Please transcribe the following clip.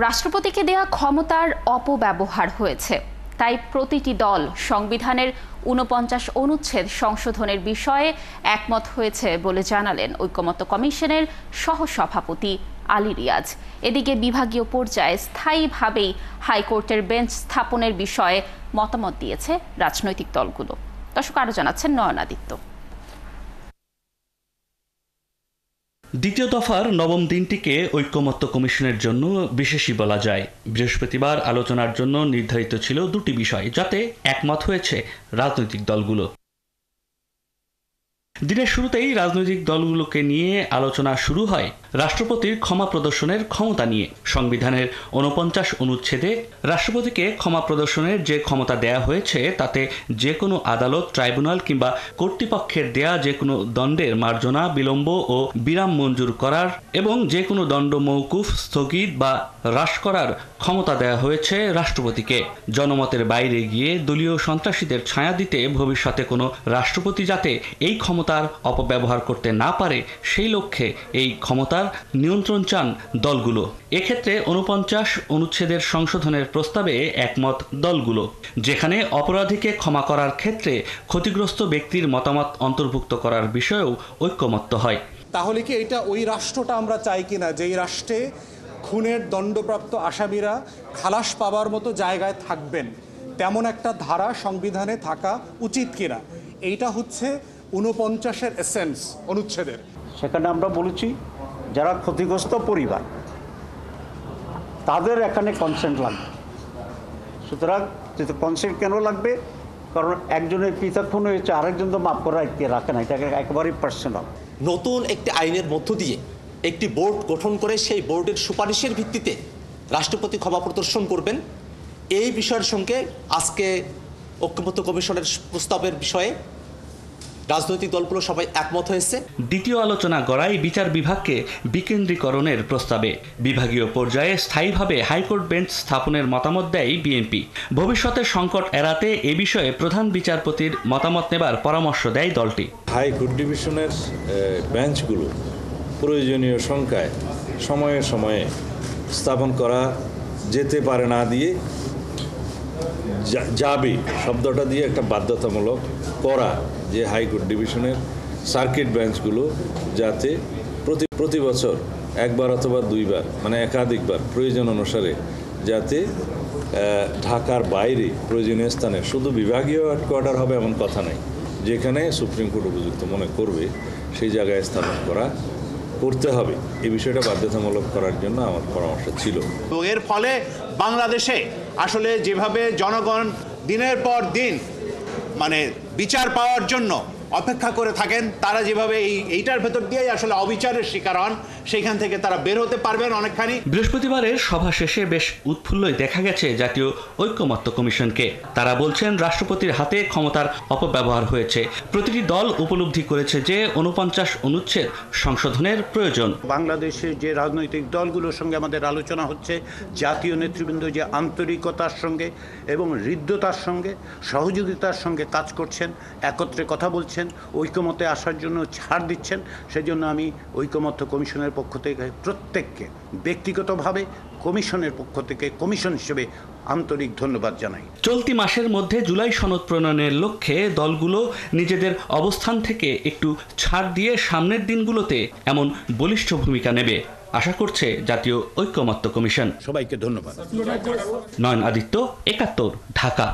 রাষ্ট্রপতিকে দেয়া ক্ষমতার অপব্যবহার হয়েছে, তাই প্রতিটি দল সংবিধানের ৪৯ অনুচ্ছেদ সংশোধনের বিষয়ে একমত হয়েছে বলে জানালেন ঐকমত্য কমিশনের সহসভাপতি আলী রিয়াজ। এদিকে বিভাগীয় পর্যায়ে স্থায়ীভাবেই হাইকোর্টের বেঞ্চ স্থাপনের বিষয়ে মতামত দিয়েছে রাজনৈতিক দলগুলো। দর্শক, আরও জানাচ্ছেন নয়নাদিত্য। দ্বিতীয় দফার নবম দিনটিকে ঐকমত্য কমিশনের জন্য বিশেষই বলা যায়। বৃহস্পতিবার আলোচনার জন্য নির্ধারিত ছিল দুটি বিষয়, যাতে একমত হয়েছে রাজনৈতিক দলগুলো। দিনের শুরুতেই রাজনৈতিক দলগুলোকে নিয়ে আলোচনা শুরু হয় রাষ্ট্রপতির ক্ষমা প্রদর্শনের ক্ষমতা নিয়ে। সংবিধানের ৪৯ অনুচ্ছেদে রাষ্ট্রপতিকে ক্ষমা প্রদর্শনের যে ক্ষমতা দেয়া হয়েছে, তাতে যে কোনো আদালত, ট্রাইব্যুনাল কিংবা কর্তৃপক্ষের দেয়া যে কোনো দণ্ডের মার্জনা, বিলম্ব ও বিরাম মঞ্জুর করার এবং যে কোনো দণ্ড মওকুফ, স্থগিত বা হ্রাস করার ক্ষমতা দেয়া হয়েছে রাষ্ট্রপতিকে। জনমতের বাইরে গিয়ে দলীয় সন্ত্রাসীদের ছায়া দিতে ভবিষ্যতে কোনো রাষ্ট্রপতি যাতে এই ক্ষমতার অপব্যবহার করতে না পারে, সেই লক্ষ্যে এই ক্ষমতার নিয়ন্ত্রণ চান দলগুলো। এক্ষেত্রে ৪৯ অনুচ্ছেদের সংশোধনের প্রস্তাবে একমত দলগুলো, যেখানে অপরাধীকে ক্ষমা করার ক্ষেত্রে ক্ষতিগ্রস্ত ব্যক্তির মতামত অন্তর্ভুক্ত করার বিষয়েও ঐকমত্য হয়। তাহলে কি এটা ওই রাষ্ট্রটা আমরা চাই কিনা, যেই রাষ্ট্রে খুনের দণ্ডপ্রাপ্ত আসামিরা খালাস পাওয়ার মতো জায়গায় থাকবেন, তেমন একটা ধারা সংবিধানে থাকা উচিত কিনা? এইটা হচ্ছে ৪৯-এর এসেন্স অনুচ্ছেদের। সেখানে আমরা বলেছি যারা ক্ষতিগ্রস্ত পরিবার, তাদের এখানে কনসেন্ট লাগবে। সুতরাং কনসেন্ট কেন লাগবে? কারণ একজনের পিতা খুন হয়েছে, আরেকজন তো মাফ করা রাখে না, এটাকে একেবারেই পার্সোনাল। নতুন একটি আইনের মধ্য দিয়ে একটি বোর্ড গঠন করে সেই বোর্ডের সুপারিশের ভিত্তিতে রাষ্ট্রপতি ক্ষমা প্রদর্শন করবেন। এই বিষয়ের সঙ্গে আজকে ঐকমত্য কমিশনের প্রস্তাবের বিষয়ে রাজনৈতিক দলগুলো সবাই একমত হয়েছে। দ্বিতীয় আলোচনা গড়ায় বিচার বিভাগকে বিকেন্দ্রীকরণের প্রস্তাবে। বিভাগীয় পর্যায়ে স্থায়ীভাবে হাইকোর্ট বেঞ্চ স্থাপনের মতামত দেয় বিএনপি। ভবিষ্যতের সংকট এড়াতে এ বিষয়ে প্রধান বিচারপতির মতামত নেবার পরামর্শ দেয় দলটি। হাইকোর্ট ডিভিশনের বেঞ্চগুলো প্রয়োজনীয় সংখ্যায় সময়ে সময়ে স্থাপন করা যেতে পারে না দিয়ে যাবে শব্দটা দিয়ে একটা বাধ্যতামূলক করা, যে হাইকোর্ট ডিভিশনের সার্কিট বেঞ্চগুলো যাতে প্রতি বছর একবার অথবা দুইবার, মানে একাধিকবার প্রয়োজন অনুসারে, যাতে ঢাকার বাইরে প্রয়োজনীয় স্থানে, শুধু বিভাগীয় হেডকোয়ার্টার হবে এমন কথা নাই, যেখানে সুপ্রিম কোর্ট উপযুক্ত মনে করবে সেই জায়গায় স্থাপন করতে হবে। এই বিষয়টা বাধ্যতামূলক করার জন্য আমার পরামর্শ ছিল। এর ফলে বাংলাদেশে আসলে যেভাবে জনগণ দিনের পর দিন বিচার পাওয়ার জন্য অপেক্ষা করে থাকেন, তারা যেভাবে এইটার ভেতর দিয়েই আসলে অবিচারের শিকার হন, সেইখান থেকে তারা বের হতে পারবেন অনেকখানি। বৃহস্পতিবারের সভা শেষে বেশ উৎফুল্লই দেখা গেছে জাতীয় ঐকমত্য কমিশনকে। তারা বলছেন রাষ্ট্রপতির হাতে ক্ষমতার অপব্যবহার হয়েছে। প্রতিটি দল উপলব্ধি করেছে যে ৪৯ অনুচ্ছেদ সংশোধনের প্রয়োজন। বাংলাদেশের যে রাজনৈতিক দলগুলোর সঙ্গে আমাদের আলোচনা হচ্ছে, জাতীয় নেতৃবৃন্দ যে আন্তরিকতার সঙ্গে এবং হৃদ্যতার সঙ্গে, সহযোগিতার সঙ্গে কাজ করছেন, একত্রে কথা বলছেন, ঐকমত্যে আসার জন্য ছাড় দিচ্ছেন, সেজন্য আমি ঐকমত্য কমিশনের পক্ষ থেকে প্রত্যেককে ব্যক্তিগতভাবে, কমিশনের পক্ষ থেকে কমিশন হিসেবে আন্তরিক ধন্যবাদ জানাই। চলতি মাসের মধ্যে জুলাই সনদ প্রণয়নের লক্ষ্যে দলগুলো নিজেদের অবস্থান থেকে একটু ছাড় দিয়ে সামনের দিনগুলোতে এমন বলিষ্ঠ ভূমিকা নেবে আশা করছে জাতীয় ঐকমত্য কমিশন। সবাইকে ধন্যবাদ। নয়নাদিত্য, ৭১, ঢাকা।